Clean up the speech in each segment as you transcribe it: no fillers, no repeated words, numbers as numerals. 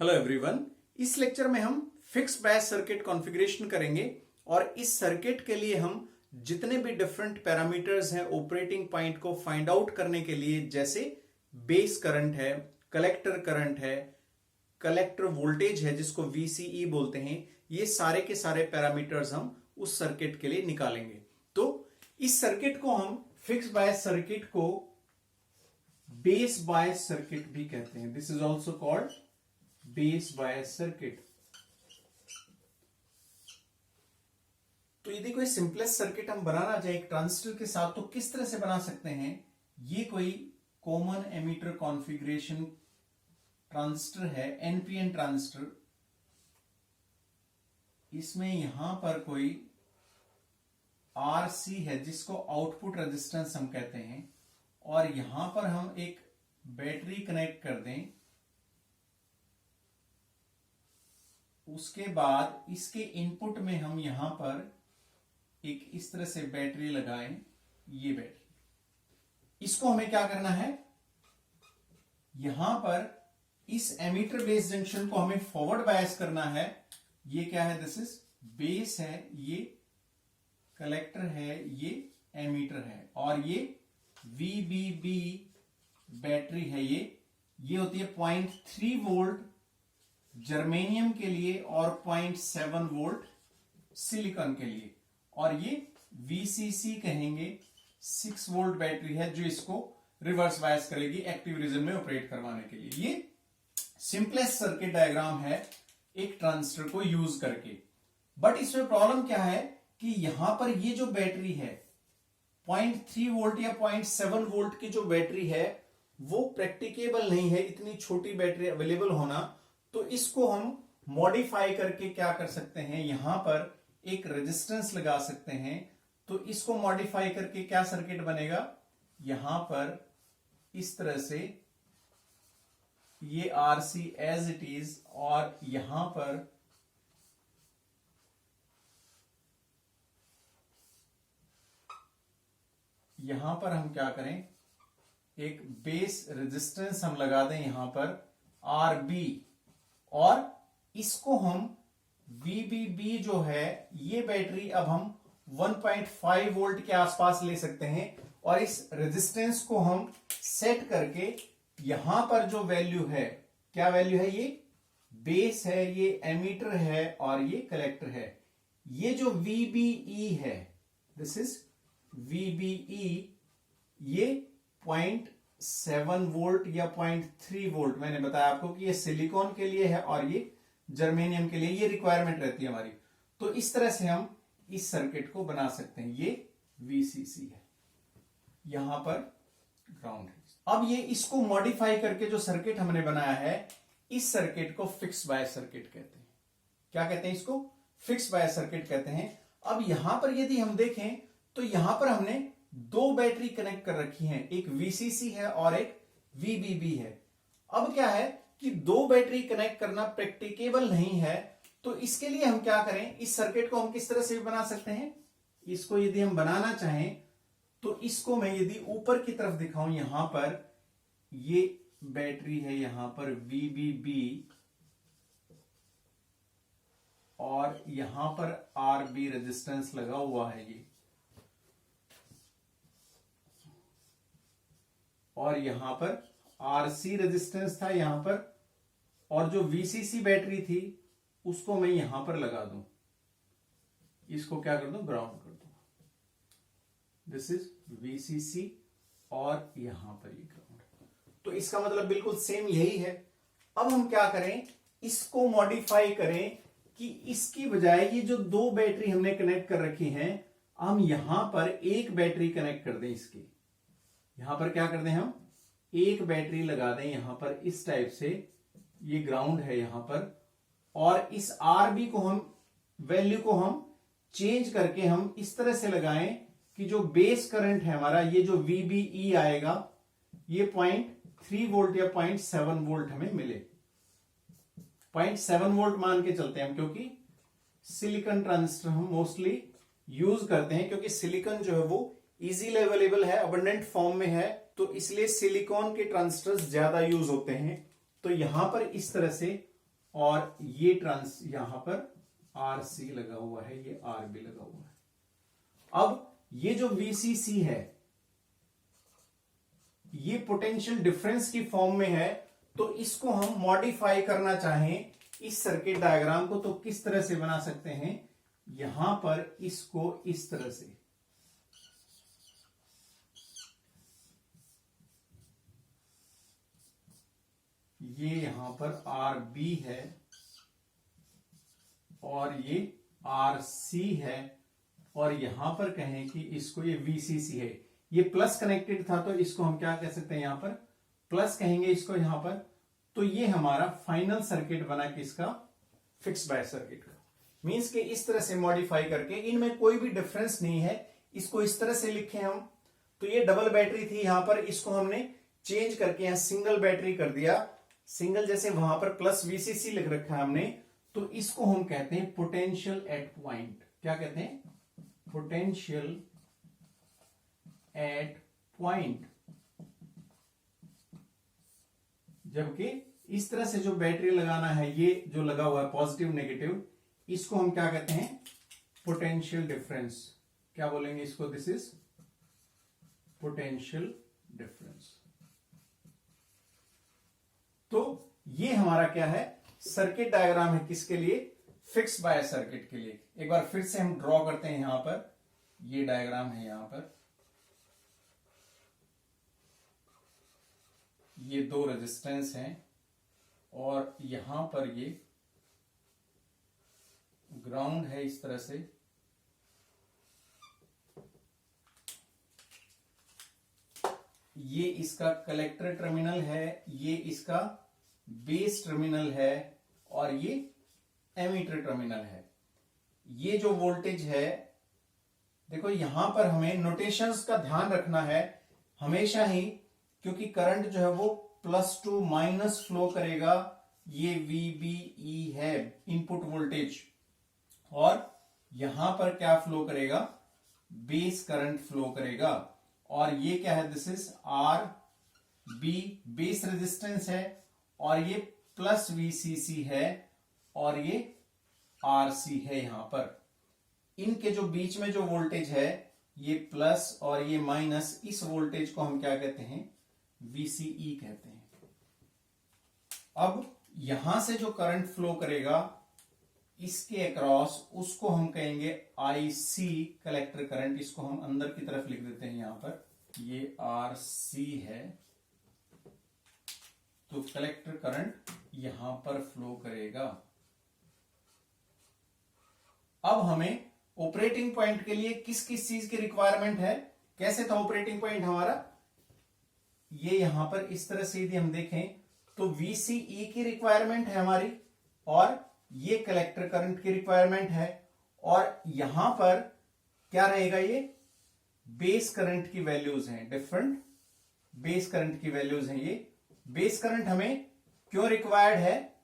Hello everyone. इस lecture में हम फिक्स बायस सर्किट कॉन्फ़िगरेशन करेंगे और इस सर्किट के लिए हम जितने भी डिफरेंट पैरामीटर्स हैं ऑपरेटिंग पॉइंट को फाइंड आउट करने के लिए, जैसे बेस करंट है, कलेक्टर है, कलेक्टर वोल्टेज है जिसको VCE बोलते हैं, ये सारे के सारे पैरामीटर्स हम उस सर्किट के लिए निकालेंगे। तो इस सर्किट को हम फिक्स बायस सर्किट को बेस बायस सर्किट भी कहते हैं। This is also called base bias circuit. तो यदि कोई सिंपलेस्ट सर्किट हम बनाना चाहे एक ट्रांजिस्टर के साथ, तो किस तरह से बना सकते हैं? ये कोई कॉमन एमीटर कॉन्फ़िगरेशन ट्रांजिस्टर है, NPN ट्रांजिस्टर। इसमें यहां पर कोई RC है जिसको आउटपुट रेजिस्टेंस हम कहते हैं, और यहां पर हम एक बैटरी कनेक्ट कर दें। उसके बाद इसके इनपुट में हम यहां पर एक इस तरह से बैटरी लगाएं। ये बैटरी, इसको हमें क्या करना है? यहां पर इस एमीटर बेस जंक्शन को हमें फॉरवर्ड बायस करना है। ये क्या है? दिस इज बेस है, ये कलेक्टर है, ये एमीटर है, और ये VBB बैटरी है। ये होती है 0.3 वोल्ट जर्मेनियम के लिए और 0.7 वोल्ट सिलिकॉन के लिए, और ये VCC कहेंगे, 6 वोल्ट बैटरी है जो इसको रिवर्स बायस करेगी एक्टिव रीजन में ऑपरेट करवाने के लिए। ये सिंपलेस्ट सर्किट डायग्राम है एक ट्रांजिस्टर को यूज करके। बट इसमें प्रॉब्लम क्या है कि यहां पर ये जो बैटरी है 0.3 वोल्ट या 0.7 वोल्ट की जो बैटरी है वो प्रैक्टिकेबल नहीं है, इतनी छोटी बैटरी अवेलेबल होना। तो इसको हम मॉडिफाई करके क्या कर सकते हैं? यहां पर एक रेजिस्टेंस लगा सकते हैं। तो इसको मॉडिफाई करके क्या सर्किट बनेगा? यहां पर इस तरह से ये RC एज इट इज, और यहां पर हम क्या करें? एक बेस रेजिस्टेंस हम लगा दें यहां पर RB, और इसको हम VBB जो है ये बैटरी अब हम 1.5 वोल्ट के आसपास ले सकते हैं, और इस रेजिस्टेंस को हम सेट करके यहां पर जो वैल्यू है, क्या वैल्यू है? ये बेस है, ये एमीटर है, और ये कलेक्टर है। ये जो VBE है, दिस इज VBE, ये 0.7 वोल्ट या 0.3 वोल्ट, मैंने बताया आपको कि ये सिलिकॉन के लिए है और ये जर्मेनियम के लिए, ये रिक्वायरमेंट रहती है हमारी। तो इस तरह से हम इस सर्किट को बना सकते हैं। ये VCC है, यहां पर ग्राउंड है। अब ये इसको मॉडिफाई करके जो सर्किट हमने बनाया है, इस सर्किट को फिक्स बायस सर्किट कहते हैं। क्या कहते हैं इसको? फिक्स बायस सर्किट कहते हैं। अब यहां पर यदि हम देखें तो यहां पर हमने दो बैटरी कनेक्ट कर रखी हैं, एक VCC है और एक VBB है। अब क्या है कि दो बैटरी कनेक्ट करना प्रैक्टिकेबल नहीं है, तो इसके लिए हम क्या करें? इस सर्किट को हम किस तरह से भी बना सकते हैं? इसको यदि हम बनाना चाहें तो इसको मैं यदि ऊपर की तरफ दिखाऊं, यहां पर ये बैटरी है, यहां पर VBB, और यहां पर RB रेजिस्टेंस लगा हुआ है ये, और यहां पर RC रेजिस्टेंस था यहां पर, और जो VCC बैटरी थी उसको मैं यहां पर लगा दूं, इसको क्या कर दूं? ग्राउंड कर दूं। दिस इज VCC, और यहां पर ये ग्राउंड। तो इसका मतलब बिल्कुल सेम यही है। अब हम क्या करें? इसको मॉडिफाई करें कि इसकी बजाय ये जो दो बैटरी हमने कनेक्ट कर रखी हैं, हम यहां पर एक बैटरी कनेक्ट कर दें। इसकी यहां पर क्या कर दें? हम एक बैटरी लगा दें यहां पर इस टाइप से, ये ग्राउंड है यहां पर, और इस RB को हम वैल्यू को हम चेंज करके हम इस तरह से लगाएं कि जो बेस करंट है हमारा, ये जो VBE आएगा, ये 0.3 वोल्ट या 0.7 वोल्ट हमें मिले। 0.7 वोल्ट मान के चलते हैं हम, क्योंकि सिलिकॉन ट्रांजिस्टर हम मोस्टली यूज करते हैं, क्योंकि सिलिकॉन जो है वो इजीली अवेलेबल है, अबंडेंट फॉर्म में है, तो इसलिए सिलिकॉन के ट्रांजिस्टर्स ज्यादा यूज होते हैं। तो यहां पर इस तरह से और ये यहां पर RC लगा हुआ है, ये RB लगा हुआ है। अब ये जो VCC है ये पोटेंशियल डिफरेंस की फॉर्म में है, तो इसको हम मॉडिफाई करना चाहें इस सर्किट डायग्राम को तो किस तरह से बना सकते हैं, यहां पर इसको इस तरह से, ये यहां पर RB है और ये RC है, और यहां पर कहें कि इसको ये VCC है, ये प्लस कनेक्टेड था तो इसको हम क्या कह सकते हैं, यहां पर प्लस कहेंगे इसको यहां पर। तो ये हमारा फाइनल सर्किट बना किसका, फिक्स बायस सर्किट का। मींस के इस तरह से मॉडिफाई करके, इनमें कोई भी डिफरेंस नहीं है, इसको इस तरह से लिखे हम। तो ये डबल बैटरी थी, यहां पर इसको हमने चेंज करके यहां सिंगल बैटरी कर दिया। सिंगल जैसे वहां पर प्लस VCC लिख रखा है हमने, तो इसको हम कहते हैं पोटेंशियल एट पॉइंट। क्या कहते हैं, पोटेंशियल एट पॉइंट। जबकि इस तरह से जो बैटरी लगाना है, ये जो लगा हुआ है पॉजिटिव नेगेटिव, इसको हम क्या कहते हैं, पोटेंशियल डिफरेंस। क्या बोलेंगे इसको, दिस इज पोटेंशियल डिफरेंस। तो ये हमारा क्या है, सर्किट डायग्राम है किसके लिए, फिक्स बायस सर्किट के लिए। एक बार फिर से हम ड्रॉ करते हैं, यहां पर ये डायग्राम है, यहां पर ये दो रेजिस्टेंस हैं और यहां पर ये ग्राउंड है इस तरह से। ये इसका कलेक्टर टर्मिनल है, ये इसका बेस टर्मिनल है और ये एमीटर टर्मिनल है। ये जो वोल्टेज है, देखो यहां पर हमें नोटेशंस का ध्यान रखना है हमेशा ही, क्योंकि करंट जो है वो प्लस टू माइनस फ्लो करेगा। ये VBE है इनपुट वोल्टेज, और यहां पर क्या फ्लो करेगा, बेस करंट फ्लो करेगा। और ये क्या है, this is RB base resistance है, और ये प्लस VCC है और ये RC है। यहां पर इनके जो बीच में जो वोल्टेज है, ये प्लस और ये माइनस, इस वोल्टेज को हम क्या कहते हैं, VCE कहते हैं। अब यहां से जो करंट फ्लो करेगा इसके अक्रॉस, उसको हम कहेंगे IC कलेक्टर करंट। इसको हम अंदर की तरफ लिख देते हैं, यहां पर ये RC है, तो कलेक्टर करंट यहां पर फ्लो करेगा। अब हमें ऑपरेटिंग पॉइंट के लिए किस किस चीज की रिक्वायरमेंट है, कैसे था ऑपरेटिंग पॉइंट हमारा, ये यहां पर इस तरह से यदि हम देखें तो VCE की रिक्वायरमेंट है हमारी, और ये कलेक्टर करंट की रिक्वायरमेंट है, और यहां पर क्या रहेगा, ये बेस करंट की वैल्यूज हैं, डिफरेंट बेस करंट की वैल्यूज हैं। ये बेस करंट हमें क्यों रिक्वायर्ड है,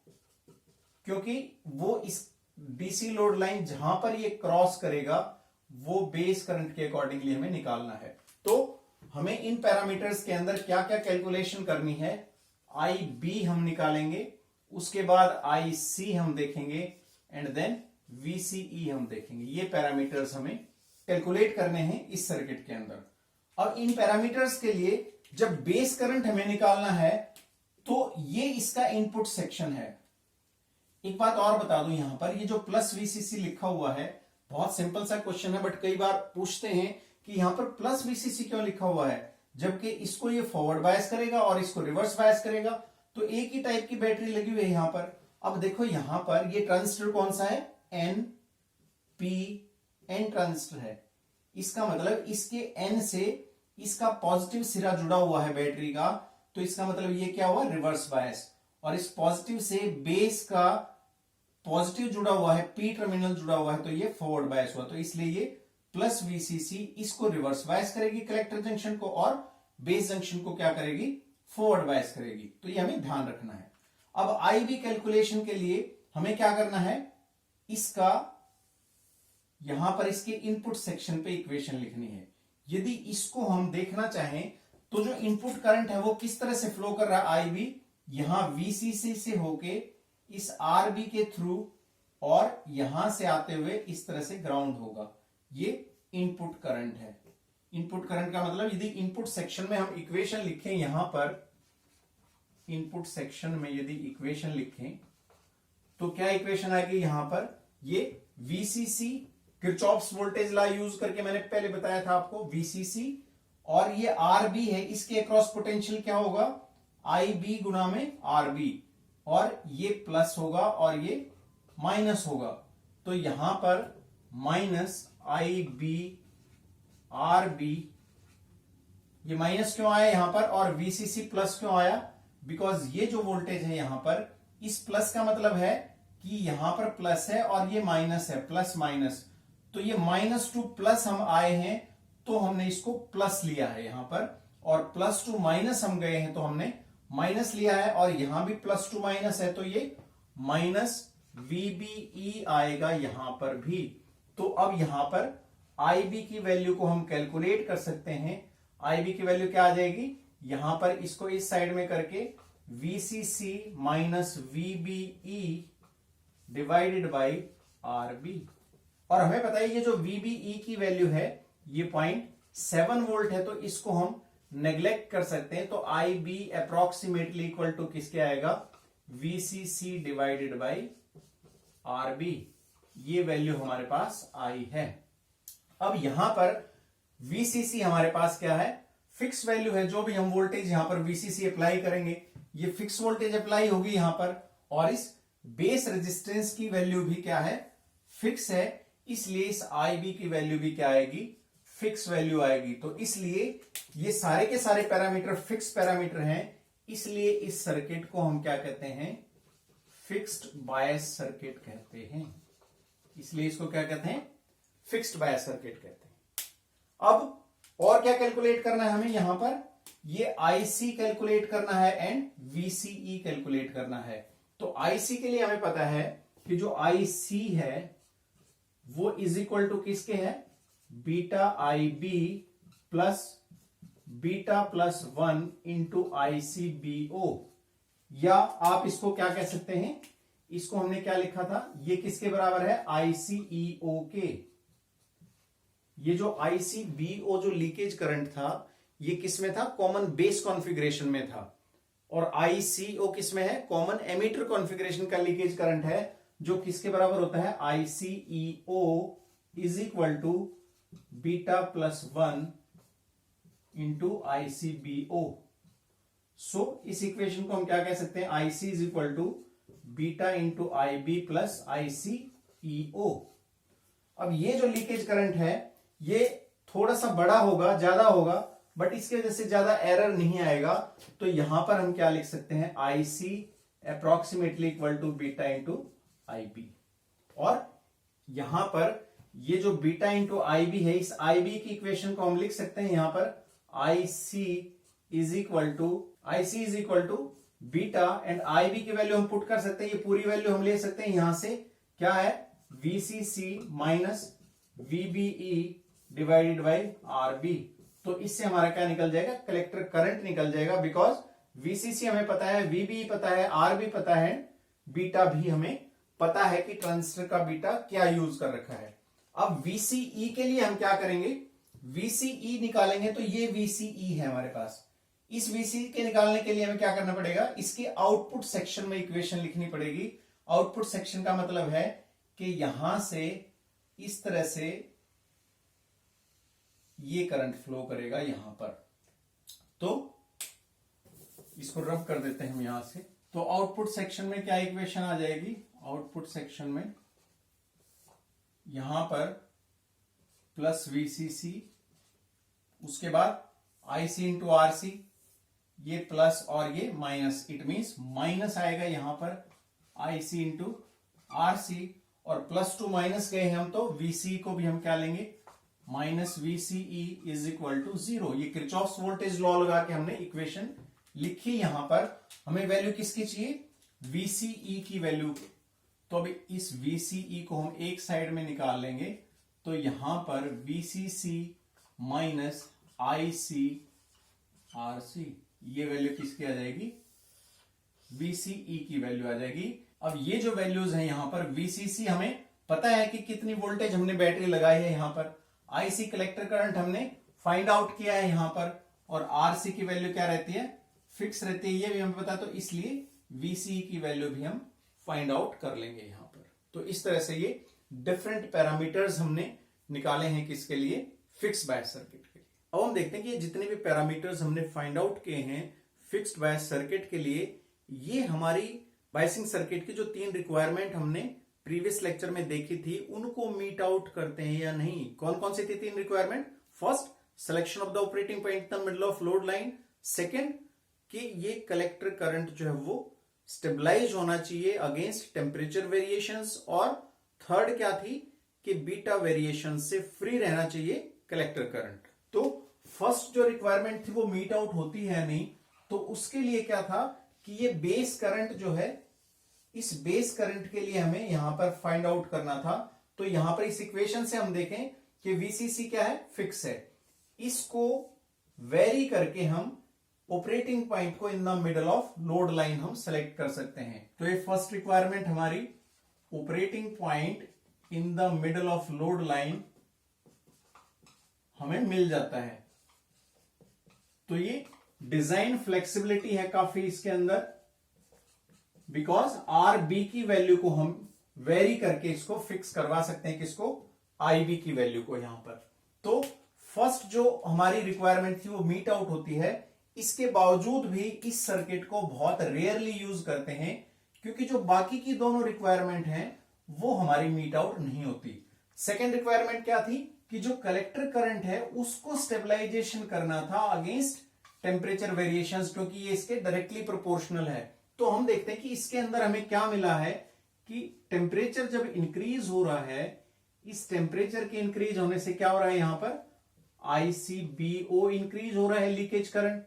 क्योंकि वो इस DC लोड लाइन जहां पर ये क्रॉस करेगा वो बेस करंट के अकॉर्डिंगली हमें निकालना है। तो हमें इन पैरामीटर्स के अंदर क्या क्या कैलकुलेशन करनी है, IB हम निकालेंगे, उसके बाद IC हम देखेंगे, एंड देन VCE हम देखेंगे। ये पैरामीटर्स हमें कैलकुलेट करने हैं इस सर्किट के अंदर। अब इन पैरामीटर्स के लिए जब बेस करंट हमें निकालना है, तो ये इसका इनपुट सेक्शन है। एक बात और बता दूं, यहां पर ये जो प्लस VCC लिखा हुआ है, बहुत सिंपल सा क्वेश्चन है, बट कई बार पूछते हैं कि यहां पर प्लस VCC क्यों लिखा हुआ है, जबकि इसको ये फॉरवर्ड बायस करेगा और इसको रिवर्स बायस करेगा। तो एक ही टाइप की बैटरी लगी हुई है यहां पर। अब देखो यहां पर ये ट्रांजिस्टर कौन सा है, NPN ट्रांजिस्टर है। इसका मतलब इसके N से इसका पॉजिटिव सिरा जुड़ा हुआ है बैटरी का, तो इसका मतलब ये क्या हुआ, रिवर्स बायस। और इस पॉजिटिव से बेस का पॉजिटिव जुड़ा हुआ है, P टर्मिनल जुड़ा हुआ है, तो ये फॉरवर्ड बायस हुआ। तो इसलिए ये प्लस VCC इसको रिवर्स बायस करेगी कलेक्टर जंक्शन को, और बेस जंक्शन को क्या करेगी, फॉरवर्ड बायस करेगी। तो ये हमें ध्यान रखना है। अब IB कैलकुलेशन के लिए हमें क्या करना है, इसका यहां पर इसके इनपुट सेक्शन पे इक्वेशन लिखनी है। यदि इसको हम देखना चाहें तो जो इनपुट करंट है वो किस तरह से फ्लो कर रहा है, IB यहां VCC से होके इस आरबी के थ्रू और यहां से आते हुए इस तरह से ग्राउंड होगा। ये इनपुट करंट है। इनपुट करंट का मतलब यदि इनपुट सेक्शन में हम इक्वेशन लिखें, यहां पर इनपुट सेक्शन में यदि इक्वेशन लिखें तो क्या इक्वेशन आएगी यहां पर, ये VCC Kirchhoff's voltage law use करके मैंने पहले बताया था आपको, वीसीसी और ये आरबी है, इसके अक्रॉस पोटेंशियल क्या होगा, आई बी गुना में आरबी, और ये प्लस होगा और ये माइनस होगा। तो यहां पर माइनस आई बी आर बी, ये माइनस क्यों आया यहां पर और वीसीसी प्लस क्यों आया, बिकॉज ये जो वोल्टेज है यहां पर, इस प्लस का मतलब है कि यहां पर प्लस है और ये माइनस है, प्लस माइनस, तो ये माइनस टू प्लस हम आए हैं तो हमने इसको प्लस लिया है यहां पर, और प्लस टू माइनस हम गए हैं तो हमने माइनस लिया है, और यहां भी प्लस टू माइनस है तो ये माइनस वीबीई आएगा यहां पर भी। तो अब यहां पर आईबी की वैल्यू को हम कैलकुलेट कर सकते हैं। आईबी की वैल्यू क्या आ जाएगी, यहां पर इसको इस साइड में करके VCC minus VBE divided by RB, और हमें पता है ये जो वीबीई की वैल्यू है ये 0.7 वोल्ट है, तो इसको हम नेग्लेक्ट कर सकते हैं। तो आई बी अप्रोक्सीमेटली इक्वल टू किसके आएगा, वीसीसी डिवाइडेड बाई आरबी, ये वैल्यू हमारे पास आई है। अब यहां पर वीसीसी हमारे पास क्या है, फिक्स वैल्यू है, जो भी हम वोल्टेज यहां पर वीसीसी अप्लाई करेंगे ये फिक्स वोल्टेज अप्लाई होगी यहां पर, और इस बेस रेजिस्टेंस की वैल्यू भी क्या है, फिक्स है, इसलिए इस आईबी की वैल्यू भी क्या आएगी, फिक्स वैल्यू आएगी। तो इसलिए ये सारे के सारे पैरामीटर फिक्स पैरामीटर हैं, इसलिए इस सर्किट को हम क्या कहते हैं, फिक्स्ड बायस सर्किट कहते हैं। इसलिए इसको क्या कहते हैं, फिक्स्ड बायस सर्किट कहते हैं। अब और क्या कैलकुलेट करना है हमें, यहां पर ये आईसी कैलकुलेट करना है एंड वीसीई कैलकुलेट करना है। तो आईसी के लिए हमें पता है कि जो आईसी है वो इज इक्वल टू किसके है, beta I B plus beta plus 1 into I C B O, या आप इसको क्या कह सकते हैं, इसको हमने क्या लिखा था, ये किसके बराबर है, आईसीईओ के। ये जो आईसीबीओ जो लीकेज करंट था ये किसमें था, कॉमन बेस कॉन्फ़िगरेशन में था, और आईसीओ किसमें है, कॉमन एमीटर कॉन्फ़िगरेशन का लीकेज करंट है, जो किसके बराबर होता है, ICEO is equal to beta plus 1 into ICBO. So इस इक्वेशन को हम क्या कह सकते हैं, IC is equal to beta into I B plus ICEO. अब ये जो लीकेज करंट है ये थोड़ा सा बड़ा होगा, ज्यादा होगा, बट इसके वजह से ज्यादा एरर नहीं आएगा, तो यहां पर हम क्या लिख सकते हैं, IC approximately equal to beta into I B, और यहां पर ये जो बीटा इंटू आई बी है, इस आई बी की इक्वेशन को हम लिख सकते हैं यहां पर IC is equal to beta, and I B की वैल्यू हम पुट कर सकते हैं, ये पूरी वैल्यू हम ले सकते हैं यहां से, क्या है, VCC minus VBE divided by RB. तो इससे हमारा क्या निकल जाएगा, कलेक्टर करंट निकल जाएगा, बिकॉज वीसीसी हमें पता है, वीबीई पता है, आरबी पता है, बीटा भी हमें पता है कि ट्रांजिस्टर का बीटा क्या यूज कर रखा है। अब वीसीई के लिए हम क्या करेंगे, वीसीई निकालेंगे, तो ये वीसीई है हमारे पास, इस वीसीई के निकालने के लिए हमें क्या करना पड़ेगा, इसके आउटपुट सेक्शन में इक्वेशन लिखनी पड़ेगी। आउटपुट सेक्शन का मतलब है कि यहां से इस तरह से ये करंट फ्लो करेगा यहां पर, तो इसको रब कर देते हैं हम यहां से। तो आउटपुट सेक्शन में क्या इक्वेशन आ जाएगी, आउटपुट सेक्शन में यहां पर प्लस वीसीसी, उसके बाद आईसी इंटू आरसी, ये प्लस और ये माइनस, इट मींस माइनस आएगा यहां पर आईसी इंटू आरसी, और प्लस टू माइनस गए हम तो वीसी को भी हम क्या लेंगे, minus VCE is equal to 0। ये किरचॉफ्स वोल्टेज लॉ लगा के हमने इक्वेशन लिखी, यहां पर हमें वैल्यू किसकी चाहिए, वीसीई की वैल्यू। तो अभी इस वीसीई को हम एक साइड में निकाल लेंगे, तो यहां पर वीसीसी माइनस आईसी आरसी, ये वैल्यू किसकी आ जाएगी, वीसीई की वैल्यू आ जाएगी। अब ये जो वैल्यूज हैं यहां पर वीसीसी हमें पता है कि कितनी वोल्टेज हमने बैटरी लगाई है यहां पर, आईसी कलेक्टर करंट हमने फाइंड आउट किया है यहां पर, और आरसी की वैल्यू क्या रहती है, फिक्स रहती है, ये भी हमें पता है, तो इसलिए वीसी की वैल्यू भी हम फाइंड आउट कर लेंगे यहां पर। तो इस तरह से ये डिफरेंट पैरामीटर्स हमने निकाले हैं किसके लिए, फिक्स्ड बायस सर्किट के लिए। अब हम देखते हैं कि जितने भी पैरामीटर्स हमने फाइंड आउट किए हैं फिक्स्ड बायस सर्किट के लिए, ये हमारी बायसिंग सर्किट की जो 3 रिक्वायरमेंट हमने प्रीवियस लेक्चर में देखी थी उनको मीट आउट करते हैं या नहीं। कौन कौन सी थी 3 requirement? First, selection of the operating point in the middle of load line. Second, कि ये कलेक्टर करंट जो है वो स्टेबलाइज होना चाहिए अगेंस्ट टेम्परेचर वेरिएशंस। और थर्ड क्या थी, कि बीटा वेरिएशन से फ्री रहना चाहिए कलेक्टर करंट। तो फर्स्ट जो रिक्वायरमेंट थी वो मीट आउट होती है नहीं, तो उसके लिए क्या था कि ये बेस करंट जो है, इस बेस करंट के लिए हमें यहां पर फाइंड आउट करना था। तो यहां पर इस इक्वेशन से हम देखें कि वीसीसी क्या है, फिक्स है। इसको वेरी करके हम ऑपरेटिंग पॉइंट को in the middle of load line हम सेलेक्ट कर सकते हैं। तो ये फर्स्ट रिक्वायरमेंट हमारी, operating point in the middle of load line हमें मिल जाता है। तो ये डिजाइन फ्लेक्सिबिलिटी है काफी इसके अंदर, बिकॉज आर बी की वैल्यू को हम वेरी करके इसको फिक्स करवा सकते हैं, किसको, आई बी की वैल्यू को यहां पर। तो फर्स्ट जो हमारी रिक्वायरमेंट थी वो मीट आउट होती है। इसके बावजूद भी इस सर्किट को बहुत रेयरली यूज करते हैं, क्योंकि जो बाकी की दोनों रिक्वायरमेंट हैं वो हमारी मीट आउट नहीं होती। सेकेंड रिक्वायरमेंट क्या थी, कि जो कलेक्टर करंट है उसको स्टेबलाइजेशन करना था अगेंस्ट टेम्परेचर वेरिएशंस, क्योंकि ये इसके डायरेक्टली प्रोपोर्शनल है। तो हम देखते हैं कि इसके अंदर हमें क्या मिला है, कि टेम्परेचर जब इंक्रीज हो रहा है, इस टेम्परेचर के इंक्रीज होने से क्या हो रहा है, यहां पर आईसीबीओ इंक्रीज हो रहा है, लीकेज करंट।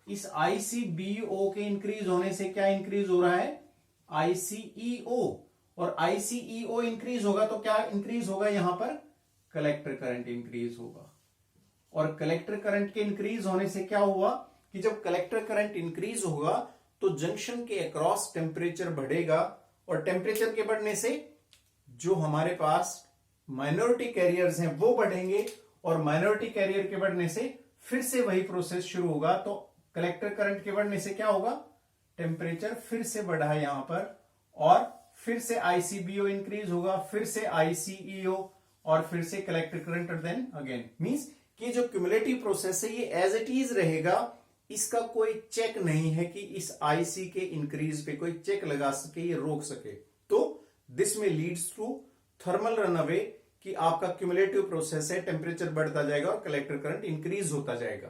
इस आईसीबीओ के इंक्रीज होने से क्या इंक्रीज हो रहा है, आईसीईओ। और आईसीईओ इंक्रीज होगा तो क्या इंक्रीज होगा, यहां पर कलेक्टर करंट इंक्रीज होगा। और कलेक्टर करंट के इंक्रीज होने से क्या हुआ, कि जब कलेक्टर करंट इंक्रीज होगा तो जंक्शन के अक्रॉस टेम्परेचर बढ़ेगा, और टेम्परेचर के बढ़ने से जो हमारे पास माइनॉरिटी कैरियर्स हैं वो बढ़ेंगे, और माइनॉरिटी कैरियर के बढ़ने से फिर से वही प्रोसेस शुरू होगा। तो कलेक्टर करंट के बढ़ने से क्या होगा, टेम्परेचर फिर से बढ़ा है यहां पर, और फिर से आईसीबीओ इंक्रीज होगा, फिर से आईसीईओ, और फिर से कलेक्टर करंट, और देन अगेन। मींस कि जो क्यूमुलेटिव प्रोसेस है ये एज इट इज रहेगा, इसका कोई चेक नहीं है कि इस आईसी के इंक्रीज पे कोई चेक लगा सके, ये रोक सके। तो दिस में लीड्स टू थर्मल रनअवे, कि आपका क्यूमुलेटिव प्रोसेस है, टेम्परेचर बढ़ता जाएगा और कलेक्टर करंट इंक्रीज होता जाएगा।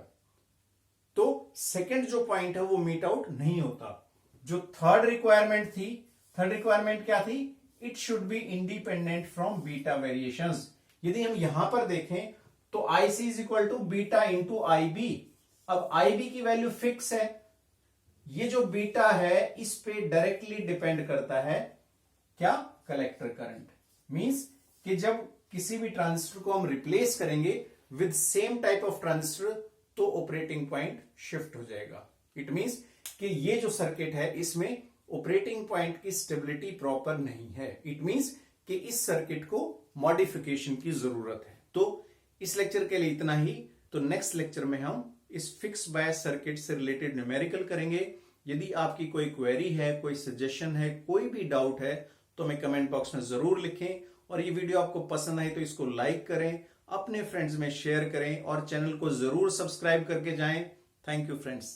तो सेकंड जो पॉइंट है वो मीट आउट नहीं होता। जो थर्ड रिक्वायरमेंट थी, थर्ड रिक्वायरमेंट क्या थी, it should be independent from beta variations. यदि हम यहां पर देखें तो IC is equal to beta into I B. अब आई बी की वैल्यू फिक्स है, ये जो बीटा है इस पे डायरेक्टली डिपेंड करता है क्या, कलेक्टर करंट। मींस कि जब किसी भी ट्रांजिस्टर को हम रिप्लेस करेंगे with same type of transistor तो ऑपरेटिंग पॉइंट शिफ्ट हो जाएगा। इट मींस कि ये जो सर्किट है इसमें ऑपरेटिंग पॉइंट की स्टेबिलिटी प्रॉपर नहीं है। इट मींस कि इस सर्किट को मॉडिफिकेशन की जरूरत है। तो इस लेक्चर के लिए इतना ही। तो नेक्स्ट लेक्चर में हम इस फिक्स बायस सर्किट से रिलेटेड न्यूमेरिकल करेंगे। यदि आपकी कोई क्वेरी है, कोई सजेशन है, कोई भी डाउट है तो हमें कमेंट बॉक्स में जरूर लिखें। और ये वीडियो आपको पसंद आए तो इसको लाइक करें, अपने फ्रेंड्स में शेयर करें और चैनल को जरूर सब्सक्राइब करके जाएं। Thank you friends.